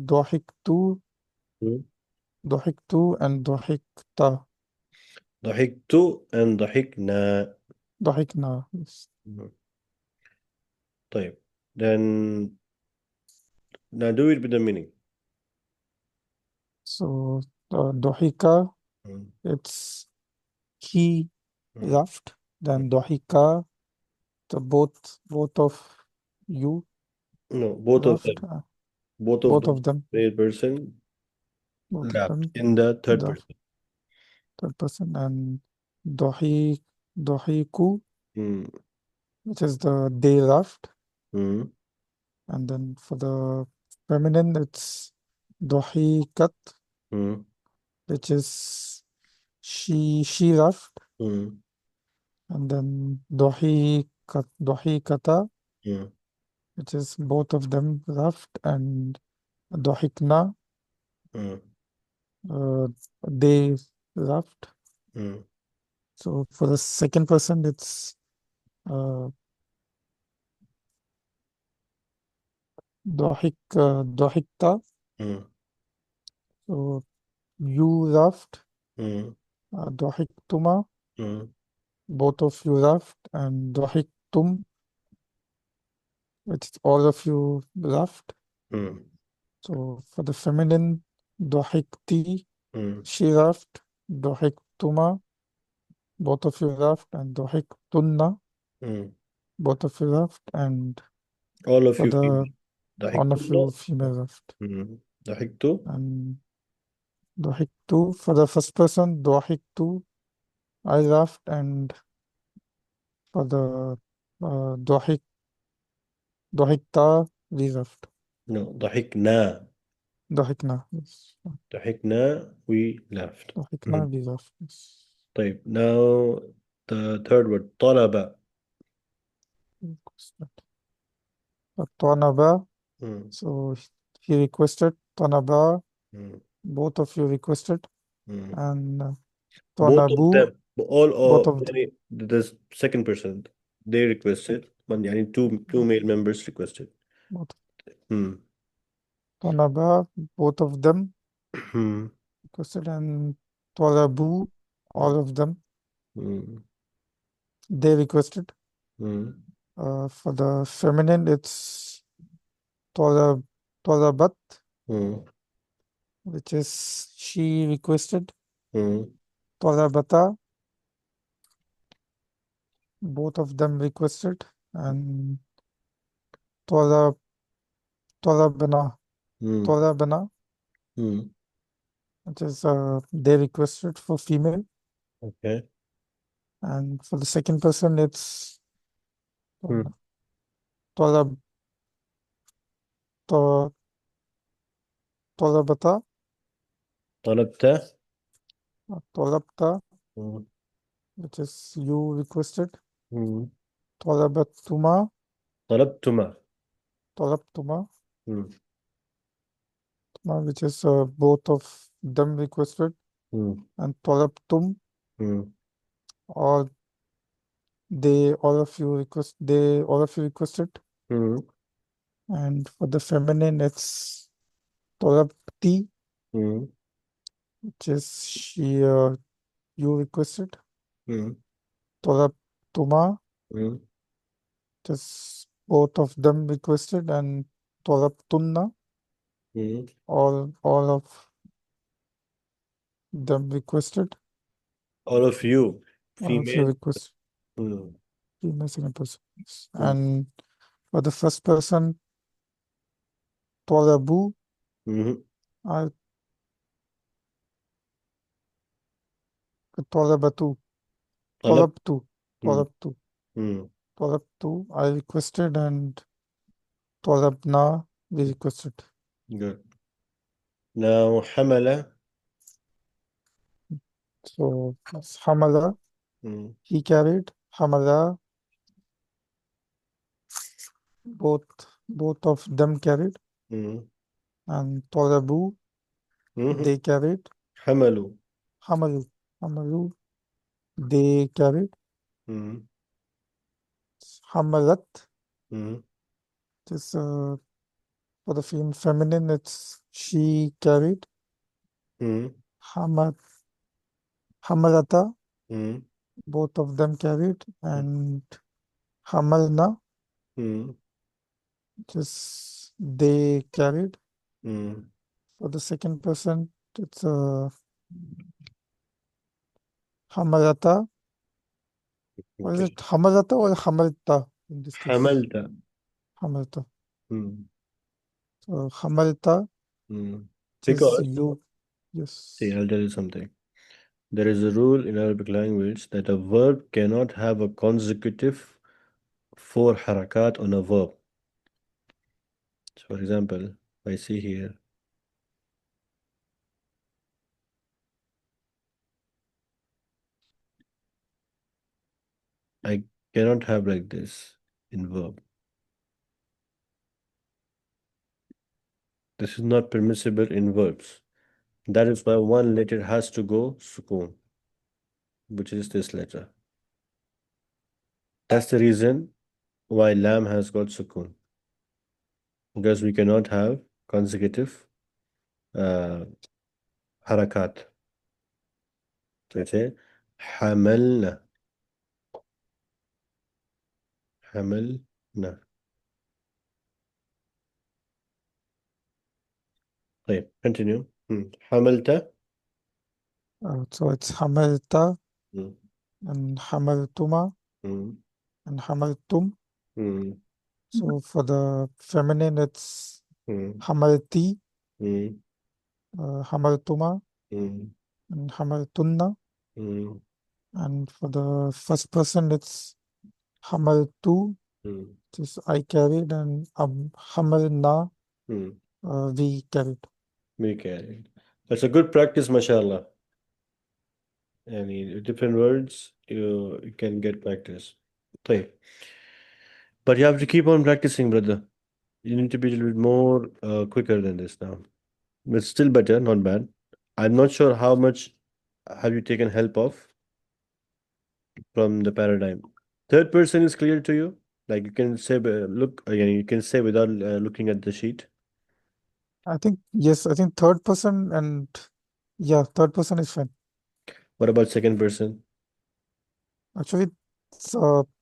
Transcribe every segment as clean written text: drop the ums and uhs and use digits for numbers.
ضحكت مم. ضحكت and ضحكت. ضحكت and ضحكنا. ضحكنا. Yes. مم. طيب. Then now do it with the meaning. So ضحك, مم. it's he مم. laughed. Then ضحك, the both of you No, both of laughed. them. Both of Both them. of them. Third person Both of laughed them. in the third The person. third person. And ضحك ضحكوا, Mm. which is the they laughed. Mm. And then for the feminine, it's ضحكت, Mm. which is she laughed. Mm. And then ضحكتا, Mm. which is both of them laughed. And ضحكنا, Mm. uh, they laughed. Mm. So for the second person, it's uh, ضحكتا. Mm. So you laughed. Mm. ضحكتما, Mm. both of you laughed. And ضحكتم, which is all of you laughed. Mm. So for the feminine, ضحكتي, Mm. she laughed. ضحكتما, both of you laughed. And ضحكتن, Mm. both of you laughed. And All of for you the female. one of ضحكتن. you female laughed. Mm. ضحكت. And ضحكت, for the first person, ضحكت, I laughed. And for the ضحكتا, we laughed. No, ضحكنا. ضحكنا. Yes. ضحكنا, we laughed. ضحكنا, Mm. we laughed. Yes. طيب, now the third word. طلب. طنبا, Mm. so he requested. طنبا, Mm. both of you requested. Mm. And Both of طنبوا, them, all both of them. the second person, they requested. But يعني two male members requested. both Hmm. طنبا, both of them Hmm. requested. And طلبوا, all of them, Hmm. they requested. Hmm. For the feminine, it's طلب طلبت, Hmm. which is she requested. Hmm. طلبتا, both of them requested. And طلب طلبنا Hmm. طلبنا, Hmm. which is they requested for female. Okay. And for the second person, it's Hmm. طلب ط- طلبتا طلبت. طلبتا, Hmm. which is you requested. Hmm. طلبتما طلبتما. طلبتما, Hmm. which is both of them requested. Hmm. And طلبتم, Hmm. or they all of you requested. Hmm. And for the feminine, it's طلبتي, Hmm. which is you requested. Hmm. طلبتما, Hmm. just both of them requested. And طلبتن, Hmm. all of them requested. All of you, All of you female. request, Hmm. female second person. Yes. Hmm. And for the first person, طلبوا, Hmm. I طلبتوا طلب. طلبتوا Hmm. طلبتوا Hmm. طلبتوا, I requested. And طلبنا, we requested. Good. Now حمل. So it's حمل, Hmm. he carried. حمل, both of them carried. Hmm. And طلبوا, Hmm. they carried. حملوا. حملوا, they carried. Hmm. حملت, Hmm. just For the feminine, it's she carried. Hmm. Hamad, Hamalata, Hmm. both of them carried. And Hamalna, Hmm. just they carried. Hmm. For the second person, it's Hamalata. Or is Okay. it Hamalata or Hamalta in this case? حملت. Hamalta. Hmm. So Hamalta, Hmm. just Because, you. see, Yes. I'll tell you something. There is a rule in Arabic language that a verb cannot have a consecutive four harakat on a verb. So, for example, I see here, I cannot have like this in verb. This is not permissible in verbs. That is why one letter has to go sukoon, which is this letter. That's the reason why lamb has got sukoon, because we cannot have consecutive uh, harakat. So you say حملنا حملنا. طيب continue. حملت. So it's Hamalta مم. and Hamaltuma مم. and Hamaltum. مم. So for the feminine, it's مم. Hamalti, مم. Hamaltuma, مم. and Hamaltunna. مم. And for the first person, it's Hamaltu, مم. which is I carried, and Hamalna, مم. we carried. Okay. That's a good practice, mashallah. Any different words, you can get practice. طيب. But you have to keep on practicing, brother. You need to be a little bit more quicker than this now. But still better, not bad. I'm not sure how much have you taken help of from the paradigm. Third person is clear to you? Like you can say, look, again, you can say without looking at the sheet. I think, yes, I think third person and yeah, third person is fine. What about second person? Actually,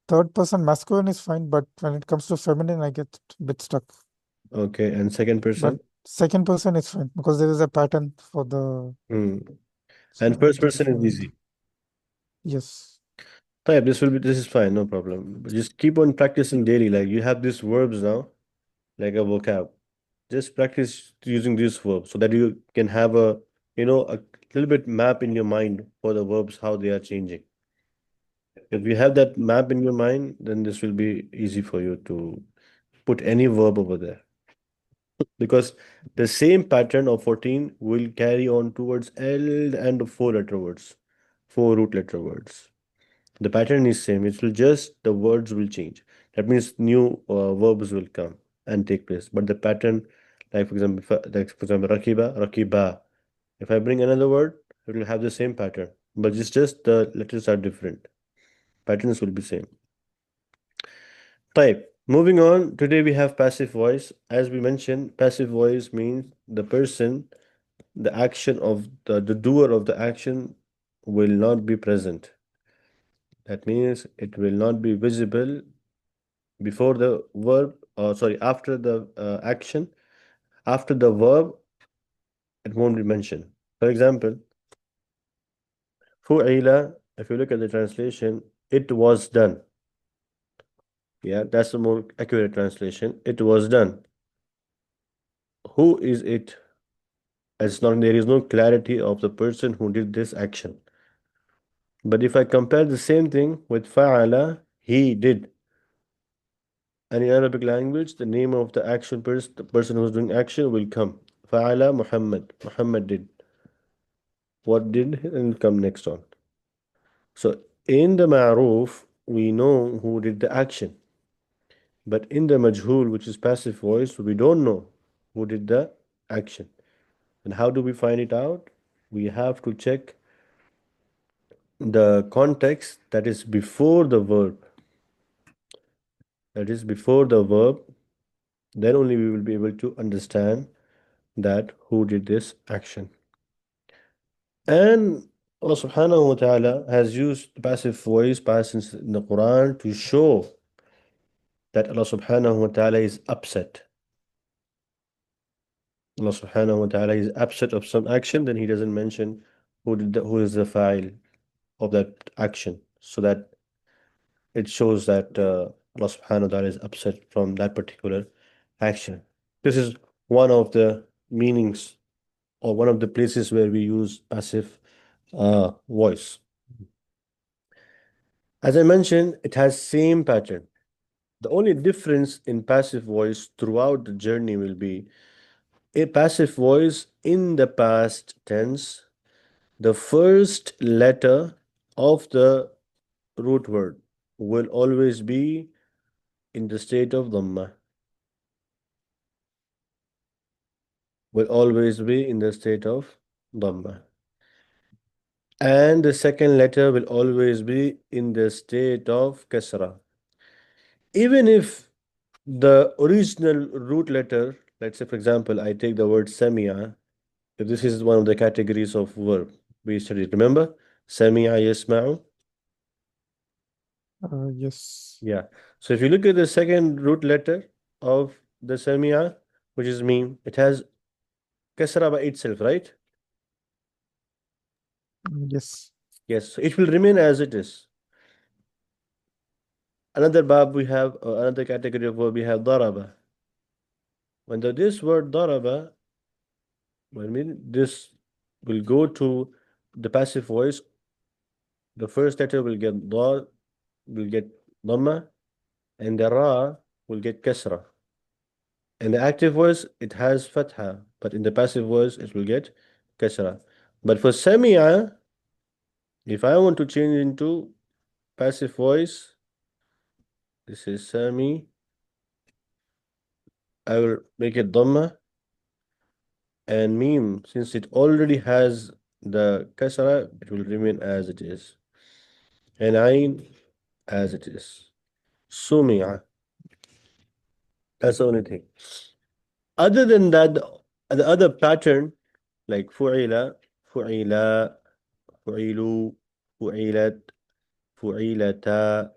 third person masculine is fine, but when it comes to feminine, I get a bit stuck. Okay, and second But person? second person is fine because there is a pattern for the, Hmm. And so first that is person is fine. easy. Yes. Type, this is fine, no problem. But just keep on practicing daily. Like you have these verbs now, like a vocab. Just practice using these verbs so that you can have a little bit map in your mind for the verbs, how they are changing. If you have that map in your mind, then this will be easy for you to put any verb over there. Because the same pattern of 14 will carry on towards L and four letter words, four root letter words. The pattern is same. It will just the words will change. That means new verbs will come and take place. But the pattern, like for example, rakiba, rakiba. If I bring another word, it will have the same pattern. But it's just the letters are different. Patterns will be same. Type. Moving on. Today we have passive voice. As we mentioned, passive voice means the person, the action of the doer of the action will not be present. That means it will not be visible before the verb, or sorry, after the action, after the verb, it won't be mentioned. For example, fu'ila, if you look at the translation, it was done. Yeah, that's the more accurate translation. It was done. Who is it? It's not, there is no clarity of the person who did this action. But if I compare the same thing with fa'ala, he did. And in Arabic language, the name of the action person, the person who's doing action will come. Fa'ala Muhammad. Muhammad did. What did and come next on. So in the ma'ruf, we know who did the action. But in the majhul, which is passive voice, we don't know who did the action. And how do we find it out? We have to check the context that is before the verb. That is before the verb. Then only we will be able to understand that who did this action. And Allah subhanahu wa ta'ala has used passive voice, past tense in the Quran to show that Allah subhanahu wa ta'ala is upset. Allah subhanahu wa ta'ala is upset of some action, then He doesn't mention who is the file of that action, so that it shows that Allah subhanahu wa ta'ala is upset from that particular action. This is one of the meanings or one of the places where we use passive voice. As I mentioned, it has same pattern. The only difference in passive voice throughout the journey will be a passive voice in the past tense. The first letter of the root word will always be in the state of Dhamma. Will always be in the state of Dhamma. And the second letter will always be in the state of Kasra. Even if the original root letter, let's say for example, I take the word Samia, if this is one of the categories of verb we studied, remember? Samia yasma'u? Yes. Yeah. So if you look at the second root letter of the Samia, which is Meme, it has Kasra by itself, right? Yes. Yes, so it will remain as it is. Another bab we have, another category of verb we have Daraba. When this word Daraba, when this will go to the passive voice, the first letter will get Dar, will get Dhamma, and the Ra will get Kasra. In the active voice, it has Fatha, but in the passive voice, it will get Kasra. But for Sami'a, if I want to change into passive voice, this is Sami, I will make it Dhamma, and Meme, since it already has the Kasra, it will remain as it is. And Ain as it is. Sumi'a. That's the only thing. Other than that, the other pattern, like Fu'ila, Fu'ila, Fu'ilu, Fu'ilat, Fu'ilata,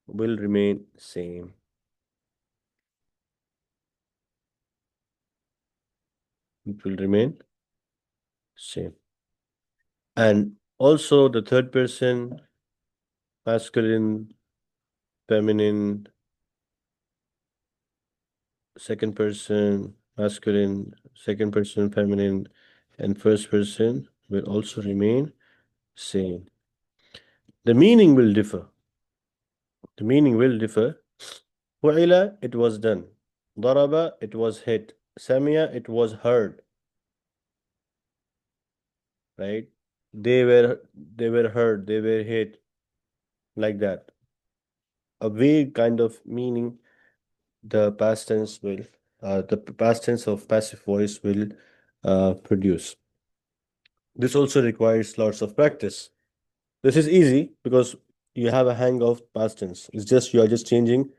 will remain same. It will remain same. And also the third person, masculine, feminine, second person, masculine, second person, feminine, and first person will also remain same. The meaning will differ. The meaning will differ. Fu'ila, it was done. Daraba, it was hit. Samia, it was heard. Right? They were heard, they were hit, like that. A vague kind of meaning the past tense will the past tense of passive voice will produce. This also requires lots of practice. This is easy because you have a hang of past tense. It's just you are just changing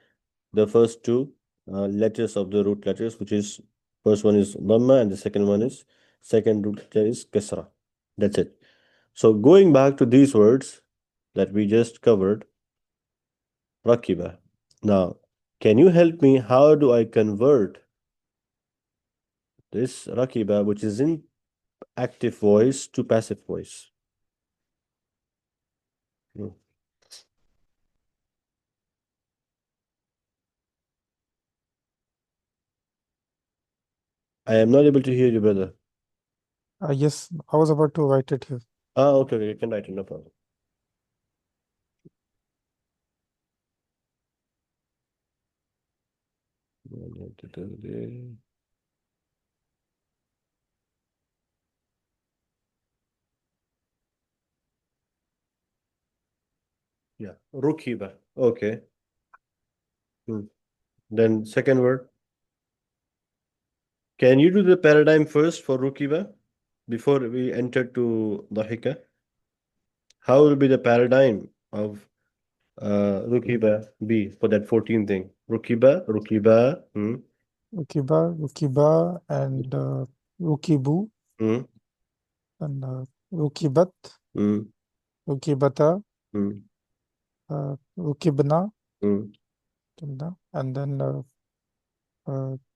the first two letters of the root letters, which is first one is dhamma and the second one is second root letter is kasra. That's it. So going back to these words that we just covered, rakiba. Now, can you help me? How do I convert this rakiba, which is in active voice, to passive voice? Hmm. I am not able to hear you, brother. Yes, I was about to write it here. Okay, okay, you can write it, no problem. Yeah, rukiba. Okay. Hmm. Then second word. Can you do the paradigm first for rukiba before we enter to dahika? How will be the paradigm of rukiba be for that 14 thing? rukiba. rukiba, and rukibu, Mm, and rukibat, mm, rukibata, mm, rukibna, mm, and then uh,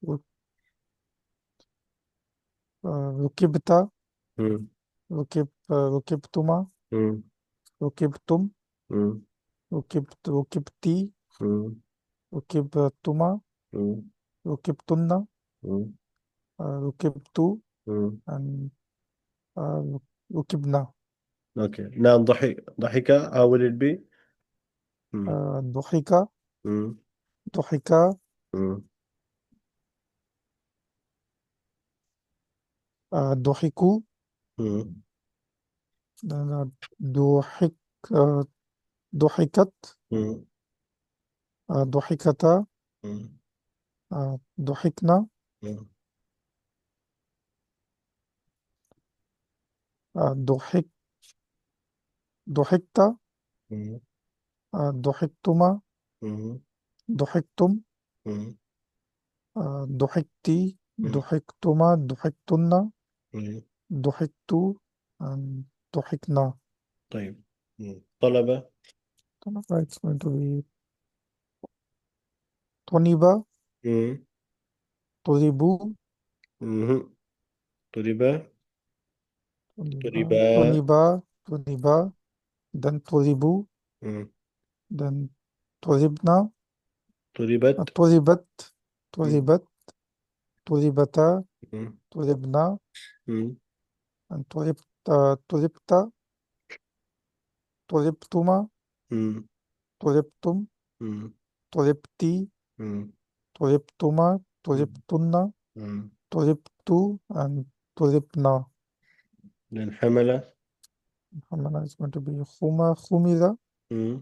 ru- rukibta, mm, rukibtuma, mm, rukibtum, mm, rukibti, mm, rukibtuma, mm, rukibtunna, mm, rukibtu, mm. and uh, rukibna. Okay. Now ضحك, how will it be? Mm, ضحك, mm, ضحك, mm, ضحكوا, mm, ضحك، آه، ضحكت، mm, ضحكتا، mm, ضحكنا، mm, ضحك، ضحكت، mm, ضحكتما، mm, ضحكتم، mm, ضحكتي، mm, ضحكتما، ضحكتن، mm. ضحكت، and ضحكنا. طيب. طلبة. It's going to be طنبا، mm, طلبوا، mhm. طلبة. طنبا، طلبة. طنبا، طنبا، then طلبوا, mm, then طلبنا، طلبت. طلبت، mm, طلبت، طلبتا، mm, طلبنا، mm, and طلبت، طلبت، طلبتما، mm, طلبتم، mm, طلبتي، mm, طلبتما، mm, طلبتن، mm. طلبت، and طلبنا. Then حملة. Hamana is going to be خمد، mm,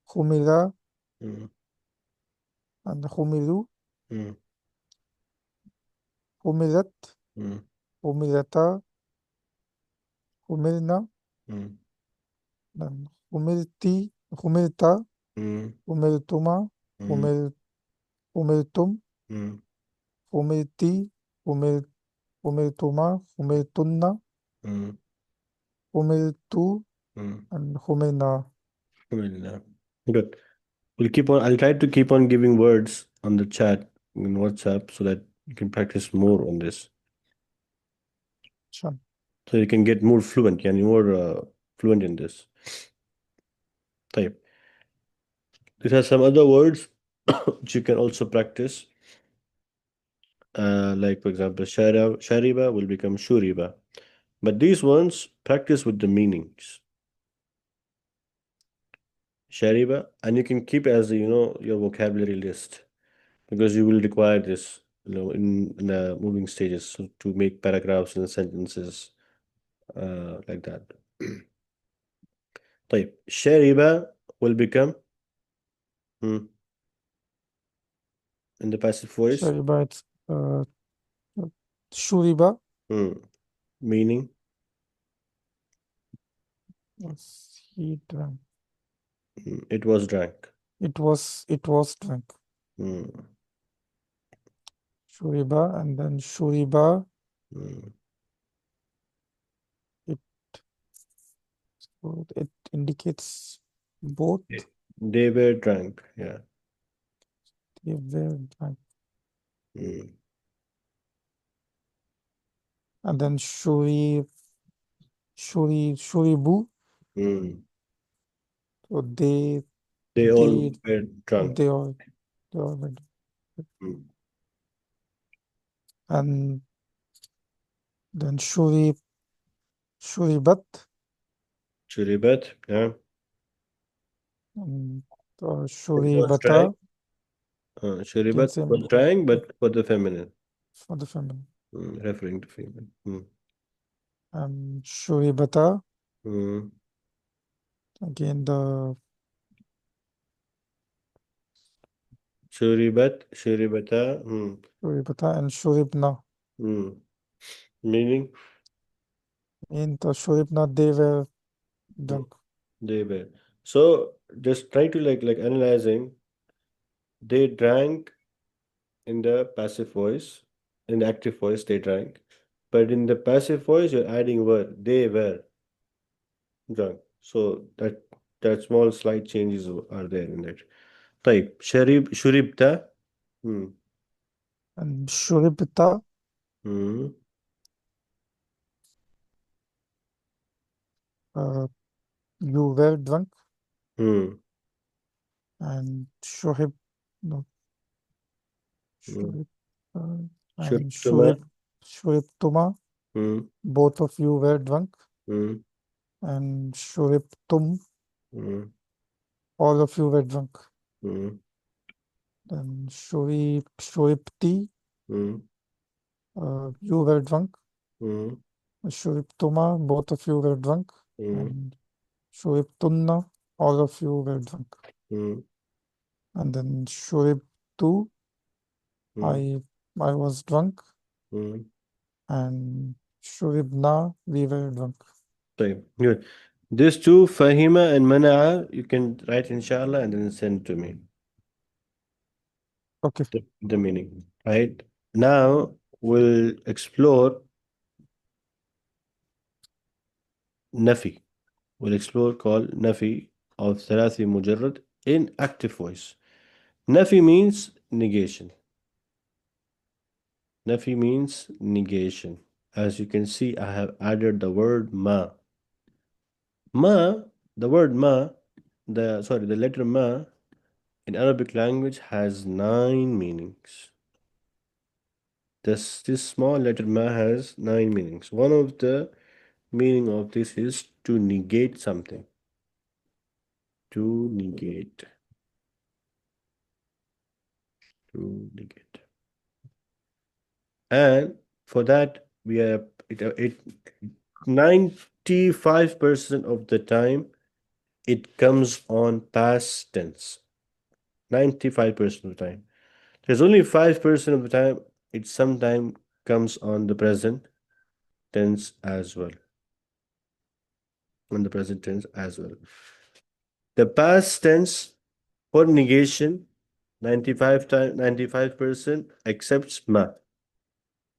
خمد، mm, and خمدوا، mm, خمدت، mm, خمدتا، خمدنا، mm, then خمدتي، خمدتا، mm, خمدتما، mm, خمد، خمدتم، mm, خمدتي، خمد، خمدتما، خمدتن، mm, خمدت، mm. and خمدنا. Alhamdulillah. Good. I'll try to keep on giving words on the chat in WhatsApp so that you can practice more on this. Sure. So you can get more fluent, yani more fluent in this. طيب. It has some other words which you can also practice. Like for example, shariba will become shuriba. But these ones practice with the meanings. Shariba, and you can keep as your vocabulary list because you will require this in the moving stages so to make paragraphs and sentences like that. طيب shariba will become hmm, in the passive voice. Shariba, it's Shuriba. hmm, Meaning Yes, he drank. it was drank. It was drank. Hmm, Shuriba, and then Shuriba, hmm. it it indicates both. They they were drank. Yeah. They were drank. Hmm, And then Shuribu. hmm. So they They all they were drunk. they all they all were. Hmm. And then Shuribat, Shuribat, yeah. and It was drank. Shuribata, can Shuribat say was drank, but for the feminine, for the family. referring to female. And Shuribata, Mm. again the Shuribata. Shuribata and Shuribna. Mm. Meaning In the Shuribna, they were mm, drunk. they were. So just try to like analyzing. They drank in the passive voice. In the active voice, they drank. But in the passive voice, you're adding were. They were drunk. So that small slight changes are there in it. طيب شربت. Hmm. and شربت, Hmm. uh, you were drunk, Hmm. and شرب, no, Hmm. شرب, and شربتما. شربتما, Hmm. both of you were drunk, Hmm. and شربتم, Hmm. all of you were drunk. Hmm. Then شربتي, Hmm. you were drunk, Hmm. شربتما, both of you were drunk, Hmm. and شربتن, all of you were drunk. Hmm. And then شربت, Hmm. I I was drunk, Hmm. and شربنا, we were drunk. طيب good. These two, Fahima and Mana'a, you can write inshallah and then send to me Okay, the meaning. Right? Now we'll explore Nafi. We'll explore called Nafi of Thulathi Mujarrad in active voice. Nafi means negation. Nafi means negation. As you can see, I have added the word ma. Ma, the word ma, the letter ma in Arabic language has 9 meanings. This small letter ma has 9 meanings. One of the meaning of this is to negate something. To negate. To negate. And for that, we are it 95% of the time it comes on past tense. 95% of the time. There's only 5% of the time it sometimes comes on the present tense as well. On the present tense as well. The past tense for negation, 95% accepts ma.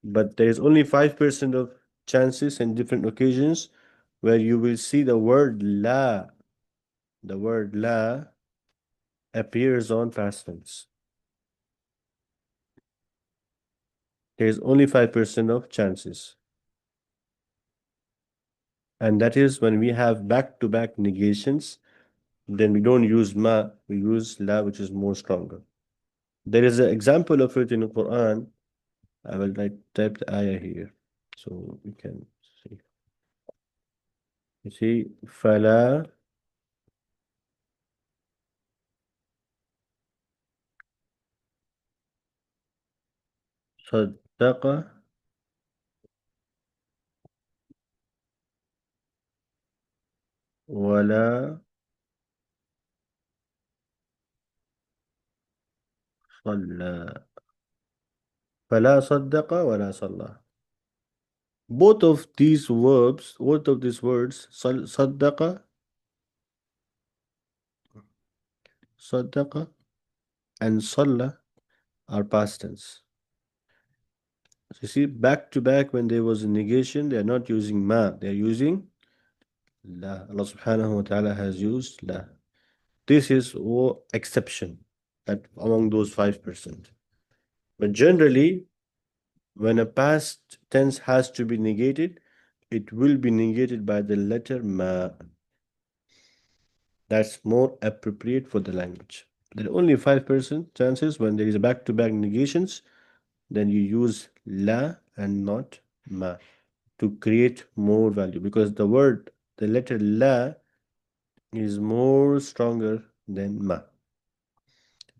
But there is only 5% of chances in different occasions where you will see the word la. The word la appears on past tense. There is only 5% of chances. And that is when we have back-to-back negations, then we don't use ma, we use la, which is more stronger. There is an example of it in the Quran. I will type the ayah here so we can see. You see, فَلَا صَدَّقَ وَلَا صَلَّى. فَلَا صَدَّقَ وَلَا صَلَّى. Both of these words, صَدَّقَ, صَدَّقَ and صَلَّى are past tense. So you see, back to back when there was a negation, they are not using ma, they are using la. Allah subhanahu wa ta'ala has used la. This is exception that among those 5%. But generally, when a past tense has to be negated, it will be negated by the letter ma. That's more appropriate for the language. There are only 5% chances when there is a back-to-back negations, then you use la and not ma to create more value because the letter la is more stronger than ma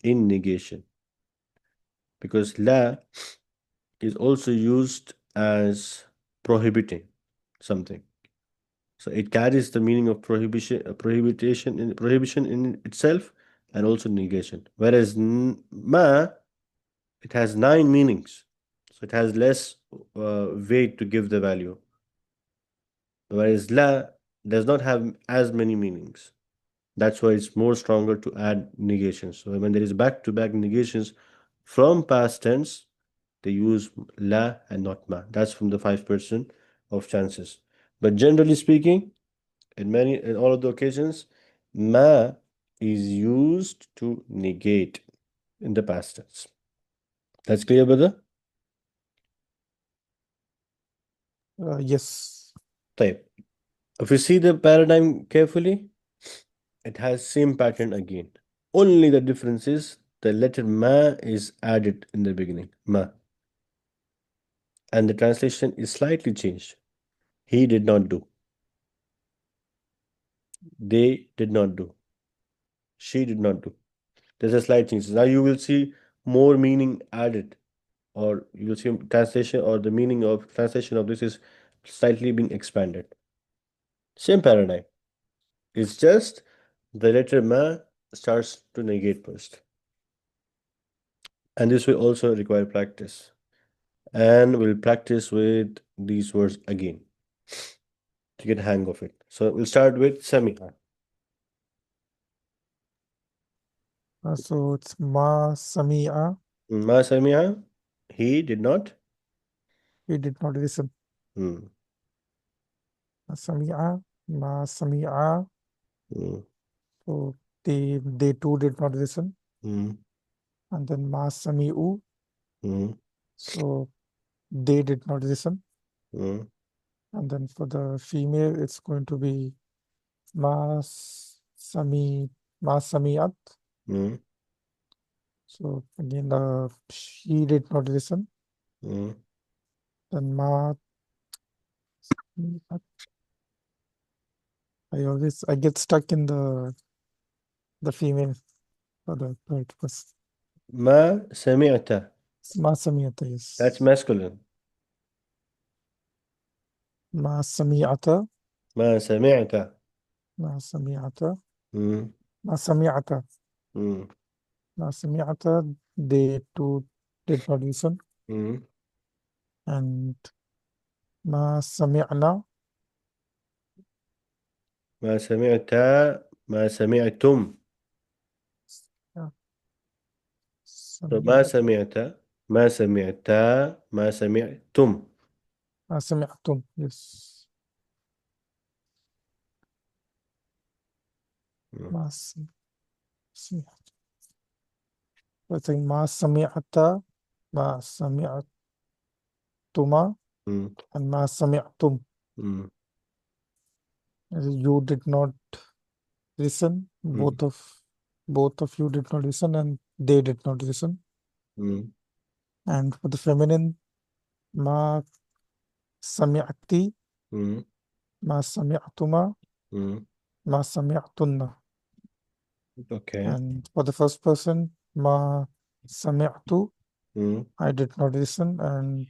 in negation because la is also used as prohibiting something. So it carries the meaning of prohibition in itself and also negation. Whereas ma, it has 9 meanings, so it has less weight to give the value. Whereas la does not have as many meanings. That's why it's more stronger to add negations. So when there is back-to-back negations from past tense, they use la and not ma. That's from the 5% of chances. But generally speaking, in all of the occasions, ma is used to negate in the past tense. That's clear, brother? Yes. Type. If you see the paradigm carefully, it has same pattern again. Only the difference is the letter ma is added in the beginning. Ma. And the translation is slightly changed. He did not do. They did not do. She did not do. There's a slight change. Now you will see more meaning added, or you will see translation or the meaning of translation of this is slightly being expanded. Same paradigm. It's just the letter ma starts to negate first. And this will also require practice. And we'll practice with these words again to get hang of it. So we'll start with Samiha. So it's ma sami'a. Ma Samiha, he did not. He did not listen. Hmm. Sami'a, ma sami'a. Hmm. So they too did not listen. Hmm. And then ma sami'u. Hmm. So they did not listen. Hmm. And then for the female, it's going to be ma sami ma sami'at. Hmm. So again, she did not listen. Hmm. Then I get stuck in the female for the right first. Ma Sami'ta. Ma sami'ata, That's yes. masculine. Ma sami'ata, Ma Sami'ta. ma sami'ata, Hmm. ma sami'ata, Hmm. ma sami'ata. They too did not listen. Hmm. And ma sami'na, Ma Sami'ta. Ma Sami'tum. yeah, So ma sami'at, Sami'ta. Ma Sami'ta. Ma Sami'tum. ma sami'atum, yes. Hmm. Ma sami'at. I think ma sami'ata, ma sami'atuma, Hmm. and ma sami'atum. Hmm. You did not listen. Hmm. Both of you did not listen, and they did not listen. Hmm. And for the feminine, ma sami'ati, Hmm. ma sami'atuma, Hmm. ma sami'atunna. Okay. And for the first person, ma sami'atu, Hmm. I did not listen, and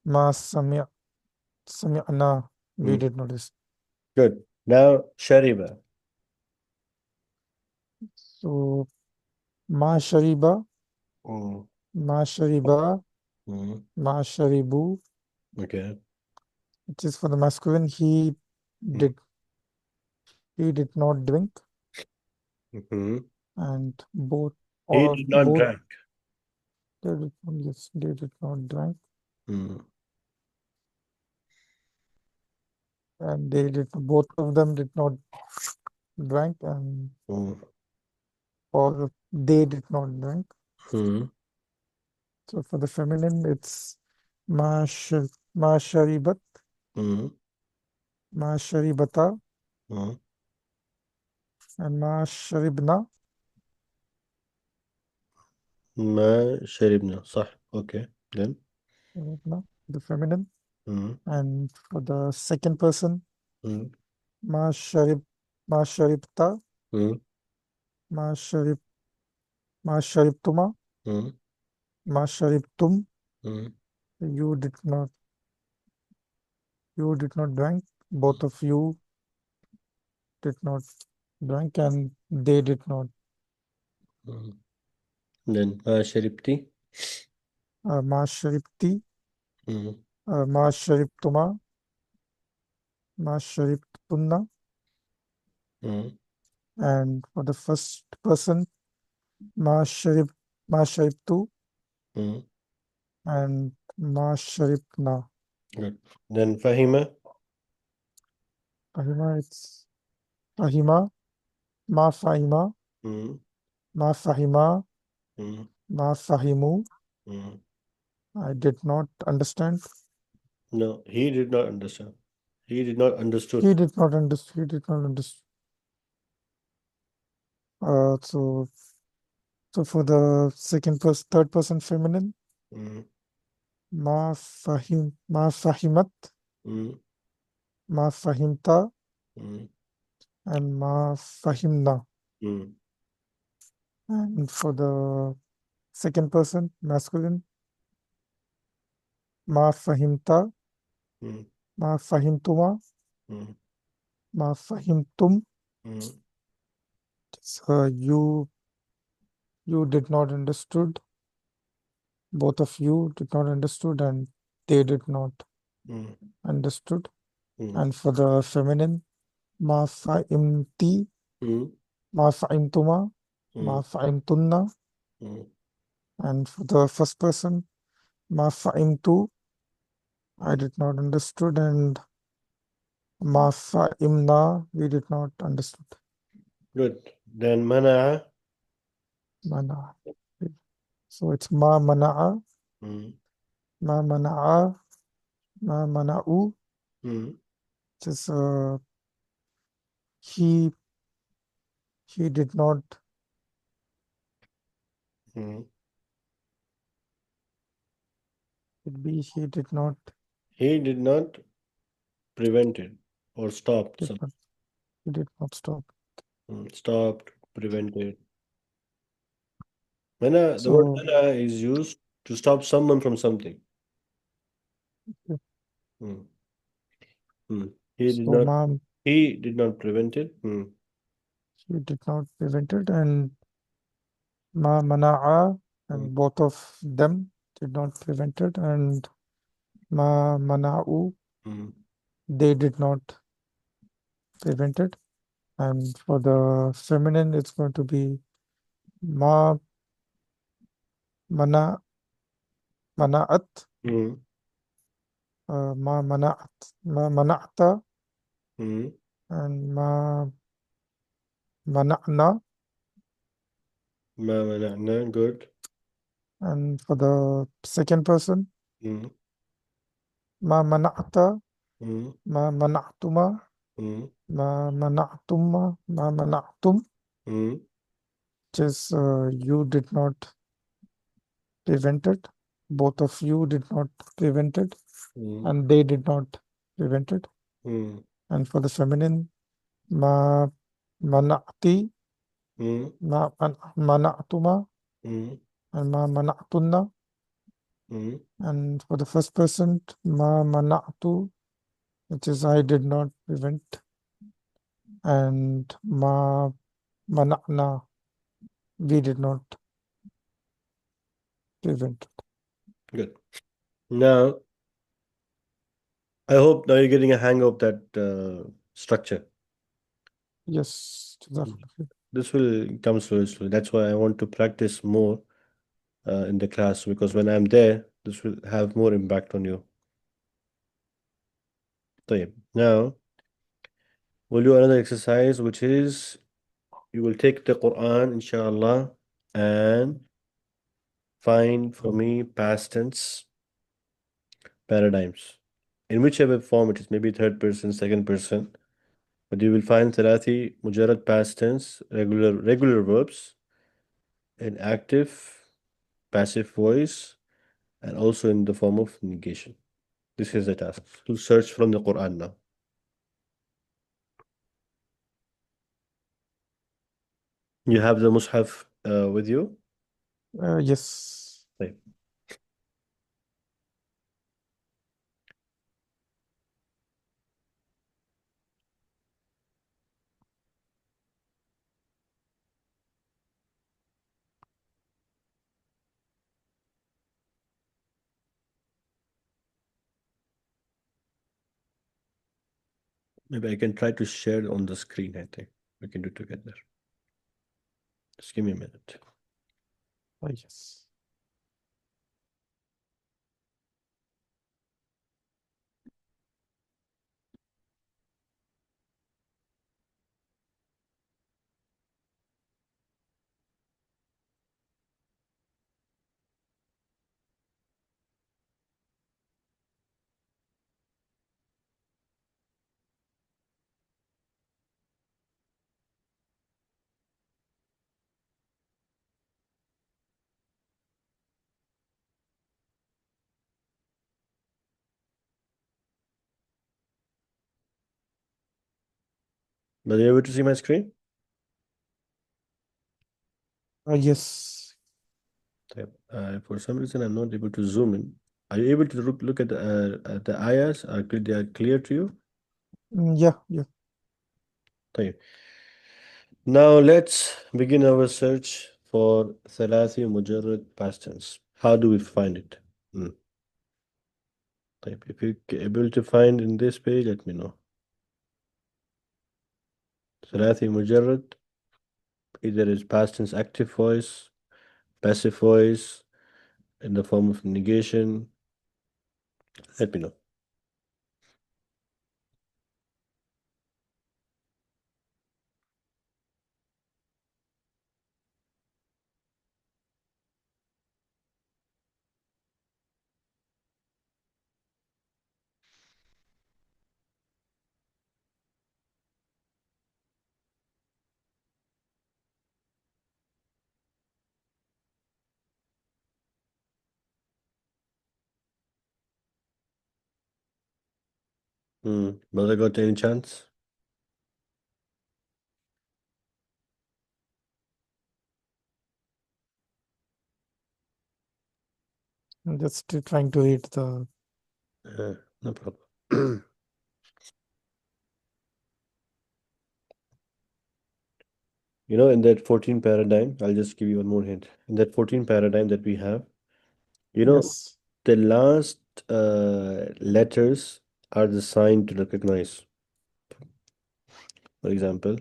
ma sami'na, we Hmm. did not listen. Good. Now Shariba. So ma shariba, Hmm. ma shariba, Hmm. ma sharibu, Okay. which is for the masculine. Hmm. Did he did not drink, Hmm. and both He or did not both drink. they did not, yes, they did not drink, Hmm. and they did both of them did not drink, and Hmm. or they did not drink. Hmm. So for the feminine, it's ma ma sharibat, Hmm. ma sharibata, Hmm. and ma sharibna. ما شربنا صح. Okay. Then. Sharibna, the feminine. Hmm. And for the second person, Hmm. ma sharib ma sharibta, Hmm. ma sharib ma sharibtuma, Hmm. ma sharibtum. Hmm. You did not drink. Both of you did not drink, and they did not. Hmm. Then ما شربتي. Ma sharibti, Hmm. ma sharibtuma, ma sharibtunna, Hmm. And for the first person, ma sharib, ma sharibtu, Mm. and ma sharibna. Good. Then Fahima. Fahima, it's Fahima, ma Fahima, Mm. ma Fahima, Mm. ma Fahimu. Mm. I did not understand. No, he did not understand. He did not understood. He did not understand. He did not understand. So for the second person, third person feminine, Mm. ma fahimat, Mm. ma fahimta, Mm. and ma fahimna. Mm. And for the second person masculine, ma fahimta, Mm. ma fahimtuma, Mm. ma fahimtum. Mm. So you did not understood. Both of you did not understood, and they did not Mm. understood. Mm. And for the feminine, ma fahimti, Mm. ma fahimtuma, ma Mm. fahimtunna. Mm. And for the first person, ma fahimtu, I did not understood, and ma fahimna, we did not understood. Good. Then Mana'a. Mana. So it's ma mana'a, Mm. ma mana'a, ma mana'u, Mm. which is he he did not, Mm. it be he did not, He did not prevent it or stopped did some. not, he did not stop. Stopped, prevented. Mana, the word So mana is used to stop someone from something. Mm. Mm. He did so not. ma He did not prevent it. Mm. he did not prevent it, and ma mana'a, Mm. and both of them did not prevent it, and ma mana'u, Mm. they did not prevent it. And for the feminine, it's going to be ma mana mana'at, Mm. ma mana'ta, Mm. and ma mana'na. Ma mana'na. Good. And for the second person, Mm. ma mana'ta, Mm. ma mana'tuma, Mm. ma mana'tumma, ma mana'tum, Mm. which is you did not prevent it. Both of you did not prevent it, Mm. and they did not prevent it. Mm. And for the feminine, ma mana'ti, Mm. mana'tuma, Mm. and ma mana'tunna. Mm. And for the first person, ma mana'tu, which is I did not prevent, and ma mana'na, we did not prevent it. Good. Now, I hope now you're getting a hang of that structure. Yes, definitely. This will come slowly. That's why I want to practice more in the class because when I'm there, this will have more impact on you. طيب. Now, we'll do another exercise, which is you will take the Quran, inshallah, and find for me past tense paradigms in whichever form it is, maybe third person, second person, but you will find Thulathi Mujarrad past tense, regular verbs in active, passive voice, and also in the form of negation. This is the task to search from the Quran now. You have the Mus'haf with you? Yes. Right. Maybe I can try to share it on the screen, I think. We can do together. Just give me a minute. Oh, yes. Are you able to see my screen? Yes. For some reason, I'm not able to zoom in. Are you able to look at the ayahs? Are they are clear to you? Yeah, yeah. طيب. Now let's begin our search for Thulathi Mujarrad past tense. How do we find it? طيب. If you're able to find in this page, let me know. Thulathi Mujarrad, either is past tense active voice, passive voice, in the form of negation. Let me know. Mother got any chance? I'm just trying to read the. No problem. You know, in that 14 paradigm, I'll just give you one more hint. In that 14 paradigm that we have, you know, Yes. the last letters are the sign to recognize. For example,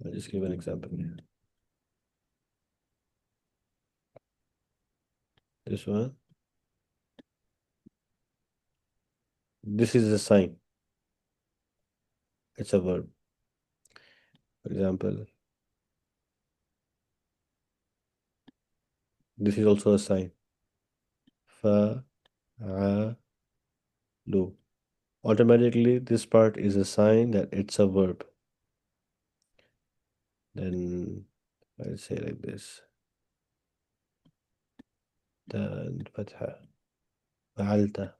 I'll just give an example. This one. This is a sign. It's a verb. For example, this is also a sign. Fa, a, lu. Automatically, this part is a sign that it's a verb. Then I'll say like this. Then fatha. Fa'alta.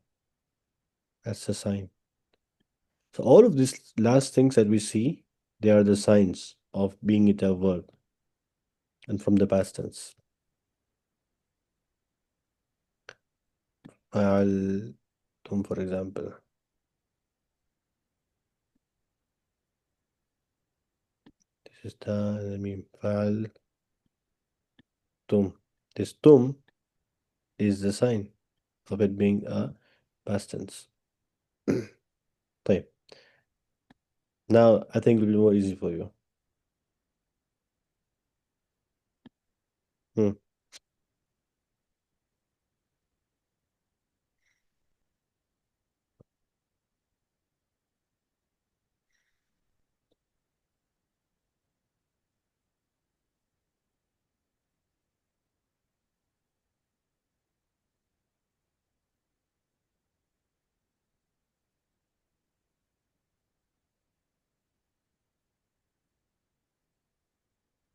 That's a sign. So all of these last things that we see, they are the signs of being it a verb and from the past tense. فعلتم, for example. This is the meme. فعلتم. This tum is the sign of it being a past tense. طيب. Now I think it will be more easy for you. Hmm.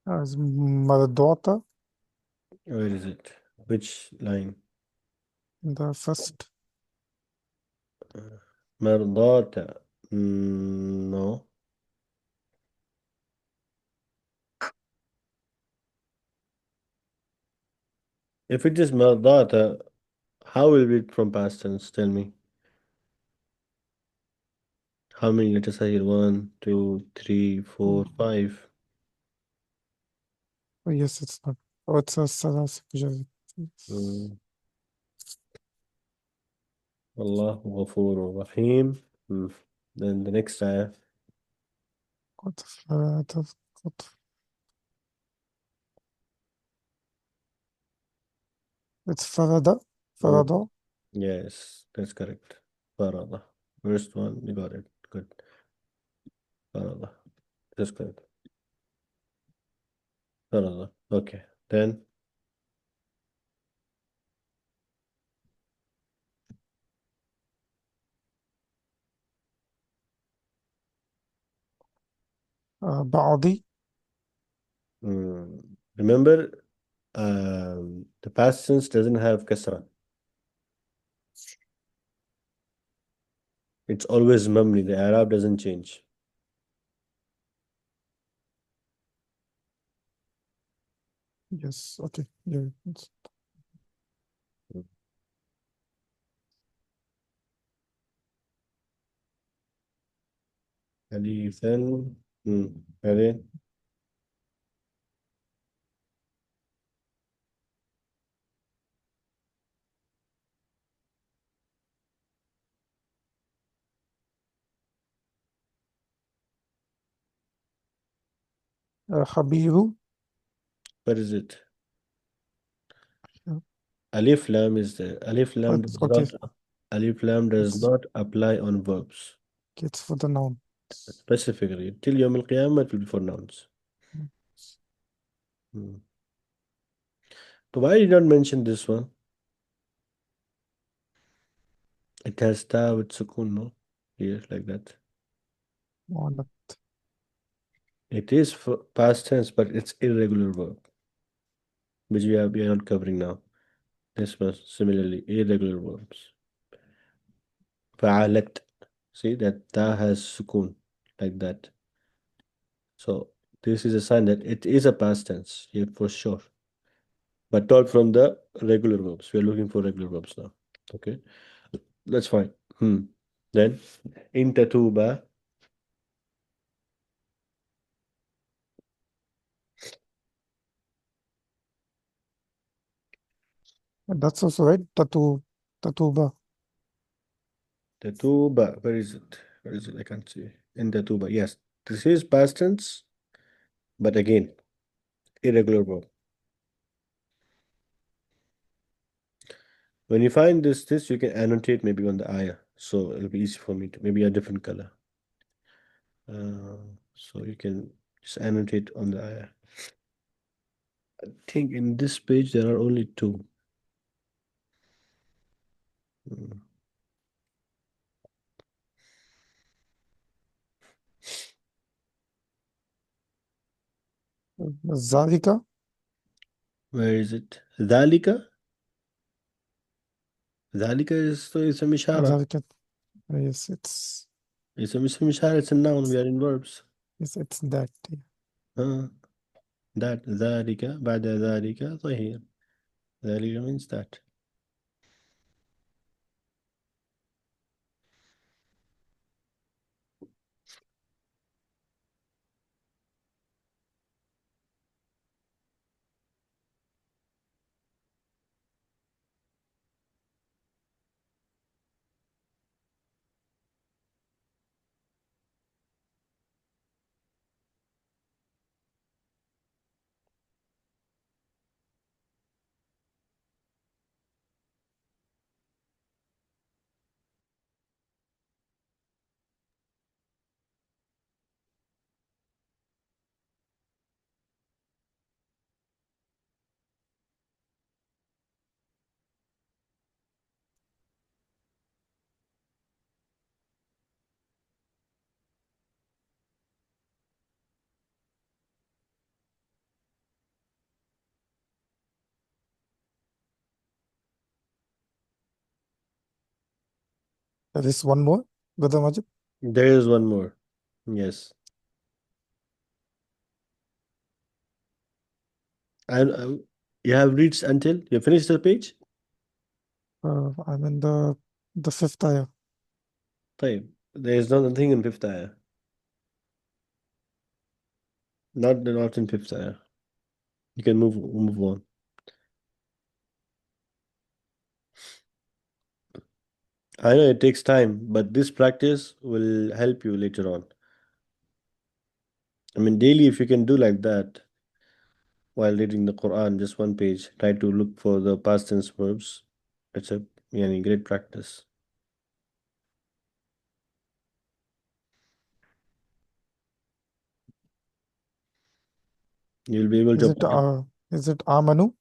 As mother daughter, Where is it? Which line? the first. مرضاة. No. If it is مرضاة, how will it be from past tense? Tell me. How many letters are here? 1, 2, 3, 4, 5. Oh, yes, it's not. Oh, it's a Thulathi Mujarrad. Mm. الله غفور رحيم. Then the next ayah. قد فات قد It's فرد Mm, فرد yes, that's correct. Farada. First one, you got it. Good. Farada. That's correct. Farada. Okay. Then بعضي. remember, the past tense doesn't have kasra. It's always mamni. The Arab doesn't change. Yes, okay. Yeah, Alifan. Alif. حبيب. What is it? Yeah. Alif lam is there. Alif lam does Okay, not. Alif lam does it's, not apply on verbs it's for the noun. specifically. Till Yawm al-Qiyamah, it will be for nouns. Hmm. So why did you not mention this one? It has ta with sukun, no? Here, like that. وعلى- It is for past tense, but it's irregular verb, which we are not covering now. This was similarly irregular verbs. Fa'alat. See that ta has sukun, like that. So this is a sign that it is a past tense, here for sure. But not from the regular verbs. We are looking for regular verbs now. Okay, that's fine. Then in tatuba, That's also right. Tatuba. tatuba, where is it? Where is it? I can't see. In tatuba, yes, this is past tense, but again, irregular verb. When you find this, you can annotate maybe on the ayah, so it'll be easy for me to maybe a different color. So you can just annotate on the ayah. I think in this page there are only two. Mm. ذلك. Where is it? ذلك. ذلك is so it's a mishara. ذلك. Yes, it's It's a mishara. It's a noun. We are in verbs. yes, it's that. Yeah. Uh, that ذلك بعد ذلك ظهير. ذلك means that. There is one more, Brother Majid. There is one more. Yes. And you have reached until you finished the page? I'm in the fifth ayah. طيب. There is nothing in fifth ayah. Not in fifth ayah. You can move on. I know it takes time, but this practice will help you later on. I mean, daily, if you can do like that while reading the Quran, just one page, try to look for the past tense verbs. It's a great practice. You'll be able to apply. Is it amanu?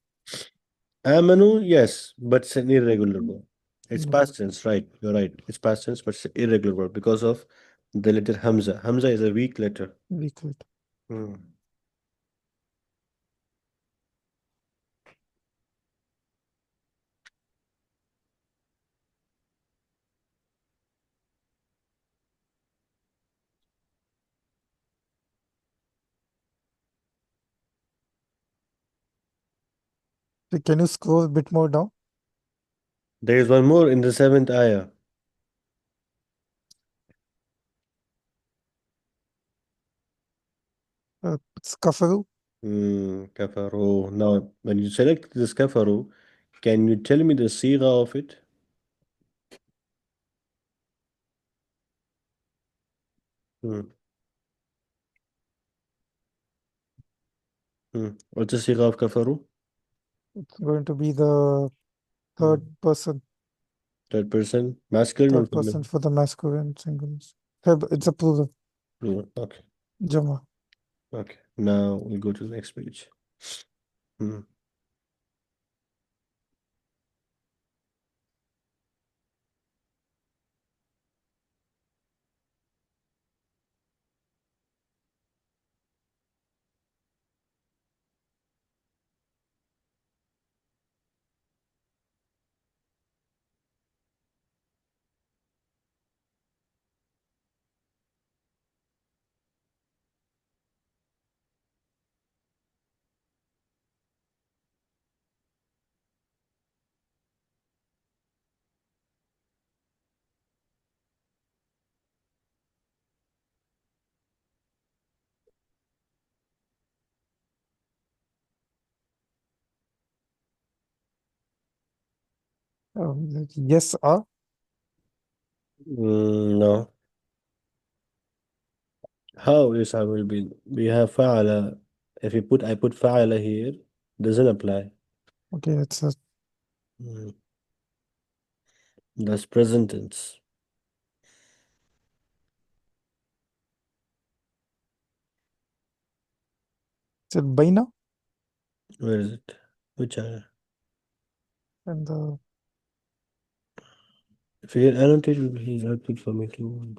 Amanu, yes, but it's an irregular verb. It's No, past tense, right? You're right. It's past tense, but it's an irregular verb because of the letter Hamza. Hamza is a weak letter. we could. Hmm. Can you scroll a bit more down? There is one more in the seventh ayah. It's kafaru. Kafaru. Now, when you select this kafaru, can you tell me the sigha of it? Hmm. What's the sigha of kafaru? It's going to be the Hmm. third person, Third person, masculine or third person feminine? for the masculine singles. It's a plural. Yeah, okay, Jama. okay. Now we go to the next page. Hmm. Yes, No. How is I will be? We have fa'ala. If you put I put fa'ala here, doesn't apply. okay, Mm. That's present tense. it's a baina Where is it? Which ayah? and the If you can annotate, it will be helpful for me to.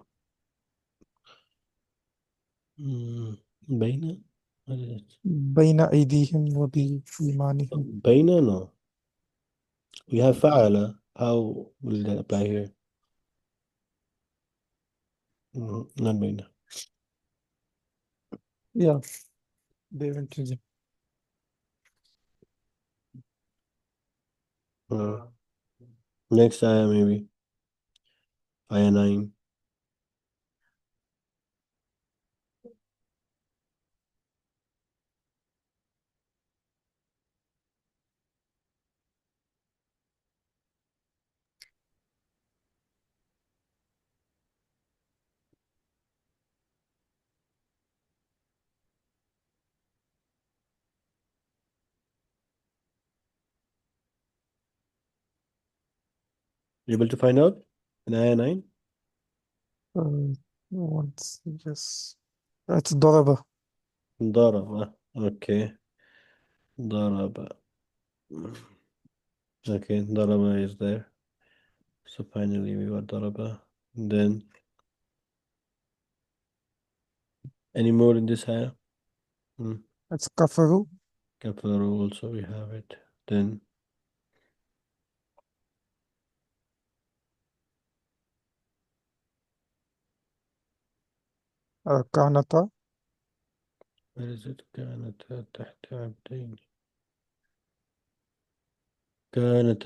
Baina? What is it? baina aydihim wa bi imanihim. Baina? No. We have fa'ala. How will that apply here? Not baina. Yeah, they went to Uh, Next ayah maybe. Ayah 9. You able to find out? In ayah 9? once, yes. It's daraba. Daraba. Okay. Daraba. Okay, Daraba is there. So finally we got Daraba. Then any more in this ayah? Hmm. It's kafaru. Kafaru also we have it. Then Kanata. where is it? كانت تحت عبدين. كانت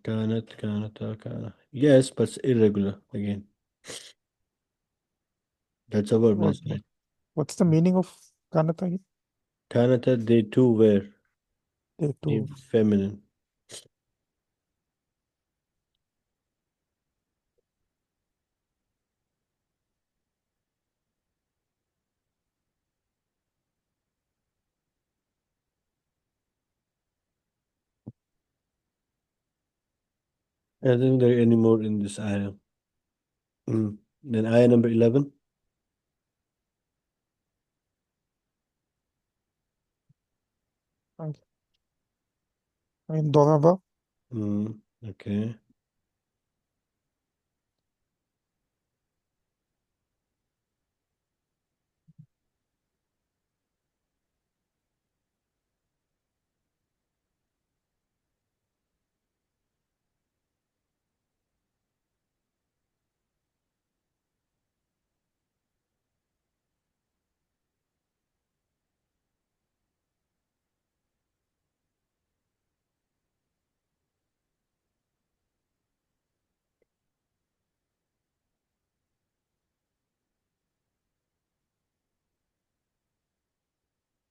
كان. Yes, but it's irregular again. That's a verb, What, that's right. what's the meaning of kanata again? كانت they too were They in too. feminine. I don't think there are any more in this ayah. Then ayah number 11. ضرب. Okay.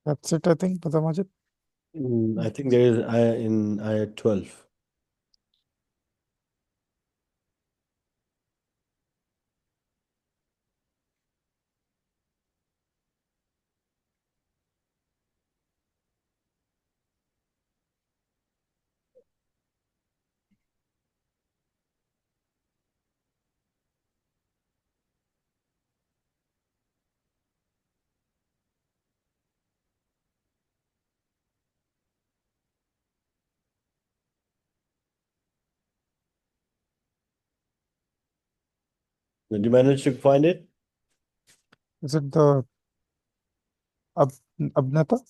That's it, I think, Brother Majid. I think there is ayah in ayah 12. Did you manage to find it? Is it the Ab Abnata?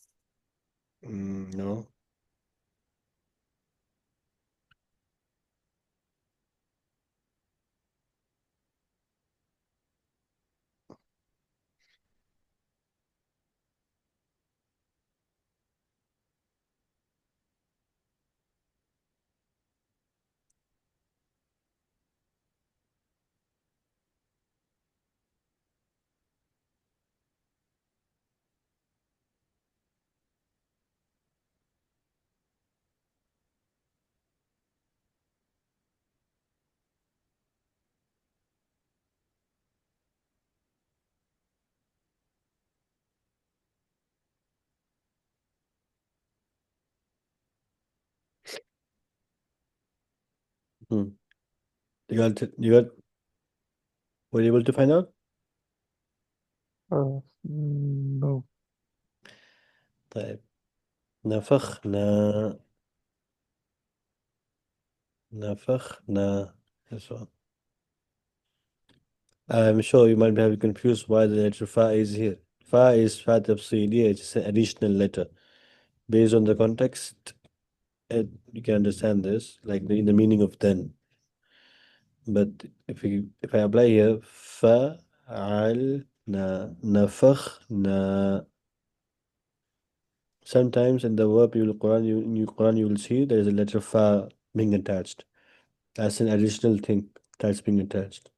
No. Hmm. Were you able to find out? No. طيب. نفخنا نفخنا. This one. I'm sure you might be having confused why the letter fa is here. Fa is fa tafsiliya, it's an additional letter. Based on the context, you can understand this, like the meaning of then. But if I apply here, fa al na nafakhna. Sometimes in the verb in your Quran you will see there is a letter fa being attached. That's an additional thing that's being attached.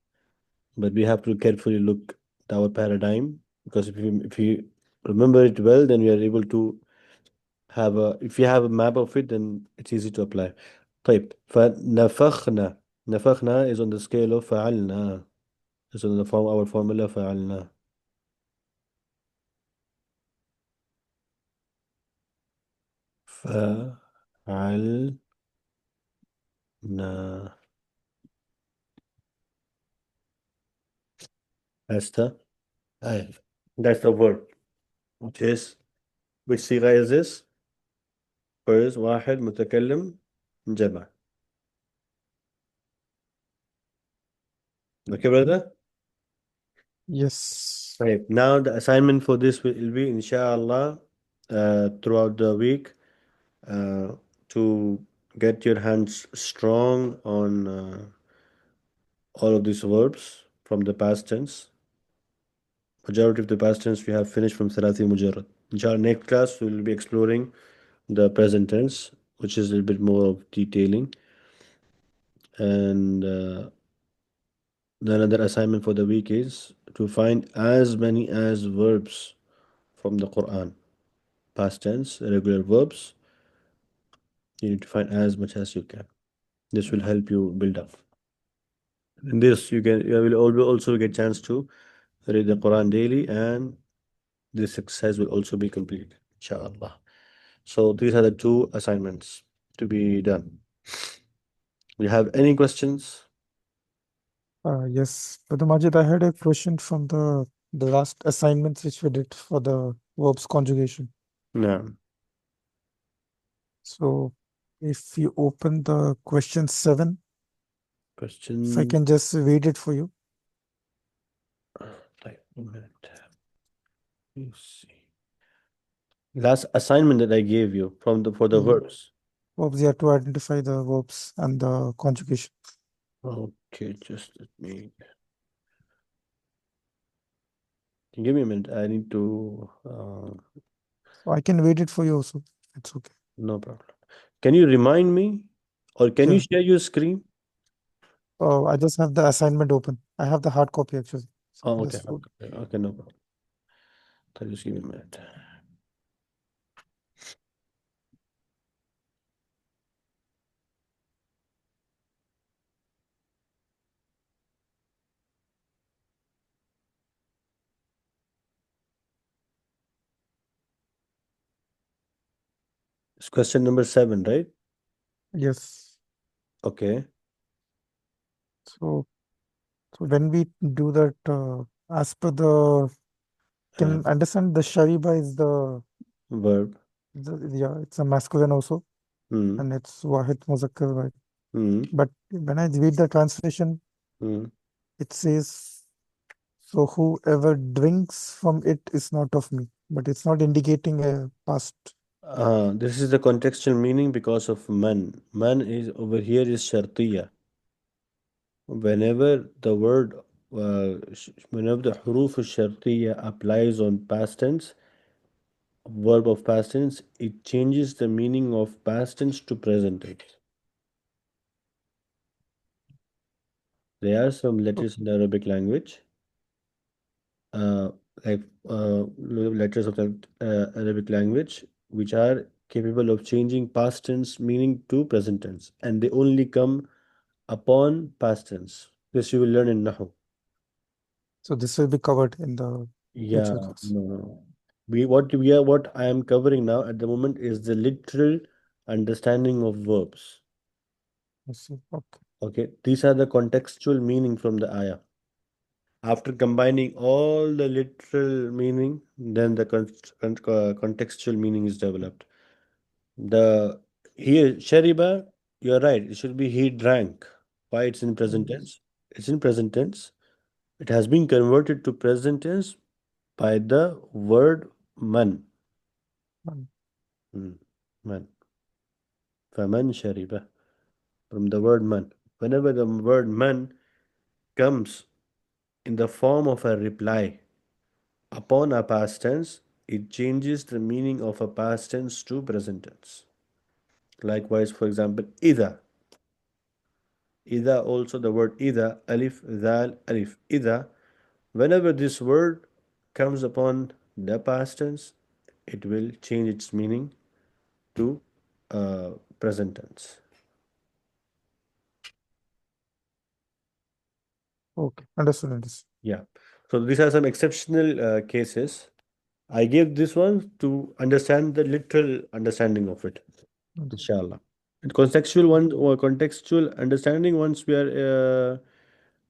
But we have to carefully look at our paradigm, because if you remember it well, then we are able to have a, if you have a map of it, then it's easy to apply. طيب فنفخنا. نفخنا is on the scale of فعلنا. It's on the form, our formula فعلنا. فعلنا. That's the that's the verb. Which is, which صيغة is this? First واحد متكلم جمع. Okay, brother? Yes. Right. Now the assignment for this will be, inshallah, throughout the week, to get your hands strong on all of these verbs from the past tense. Majority of the past tense we have finished from Thulathi Mujarrad. Inshallah, next class we will be exploring the present tense, which is a little bit more of detailing. And the another assignment for the week is to find as many as verbs from the Quran. Past tense, regular verbs. You need to find as much as you can. This will help you build up. In this, you will also get chance to read the Quran daily, and this exercise will also be complete, inshallah. So these are the two assignments to be done. You have any questions? Yes, Brother Majid, I had a question from the last assignments which we did for the verbs conjugation. No. So if you open the question 7, if I Question. can just read it for you. Like, 1 minute. You see. Last assignment that I gave you from the for the Yeah. verbs. Verbs, you have to identify the verbs and the conjugation. Okay, just let me give me a minute. I need to. So I can read it for you also. It's okay. No problem. Can you remind me, or can you Yeah. share your screen? Oh, I just have the assignment open. I have the hard copy actually. So Oh, okay. just hold. Okay, okay, no problem. So just give me a minute. It's question number 7, right? Yes. Okay. So when we do that, as per the Uh, can understand the Shariba is verb. yeah, it's a masculine also, Hmm. and it's Wahid Muzakkar, right? Hmm. But when I read the translation, Hmm. it says, so whoever drinks from it is not of me, but it's not indicating a past. This is the contextual meaning because of man. Man is over here is shartiya. Whenever the word, whenever the huruf shartiya applies on past tense, verb of past tense, it changes the meaning of past tense to present tense. There are some O- letters in the Arabic language, uh, like letters of the Arabic language, which are capable of changing past tense meaning to present tense, and they only come upon past tense. This you will learn in Nahu. So this will be covered in the Yeah, future class. no, no. What I am covering now at the moment is the literal understanding of verbs. I see. Okay. Okay, these are the contextual meaning from the ayah. After combining all the literal meaning, then the contextual meaning is developed. The here shariba, you're right. It should be he drank. Why it's in present Mm, tense? It's in present tense. It has been converted to present tense by the word man. mm, Man. Faman shariba. From the word man. Whenever the word man comes in the form of a reply upon a past tense, it changes the meaning of a past tense to present tense. Likewise, for example, ida. Ida also the word ida, alif, dal, alif. Ida. Whenever this word comes upon the past tense, it will change its meaning to present tense. okay. Understood. Understood. Yeah. So these are some exceptional cases. I gave this one to understand the literal understanding of it, Understood. inshallah. And contextual one or contextual understanding once we are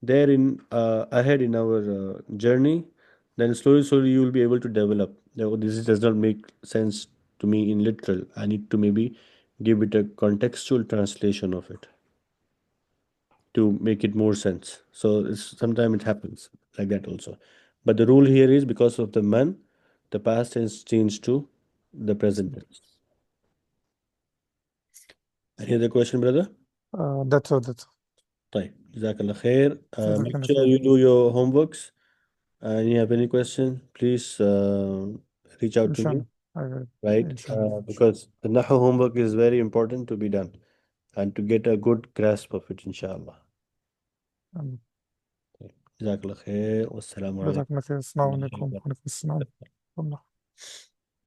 there in ahead in our journey, then slowly you will be able to develop. Now, does not make sense to me in literal. I need to maybe give it a contextual translation of it to make it more sense. So sometimes it happens like that also. But the rule here is because of the man, the past tense changed to the present tense. Any other question, brother? That's all. That's all. طيب جزاك الله خير. Make Jazakallah sure khair. you do your homeworks. And you have any question, please reach out to me, Inshallah. I will. right? Inshallah. Because the Nahu homework is very important to be done and to get a good grasp of it, inshallah. Um, جزاك الله خير والسلام عليكم Jazakallah khair. ورحمة Assalamu الله alaikum. Wa وبركاته. alaikum assalam.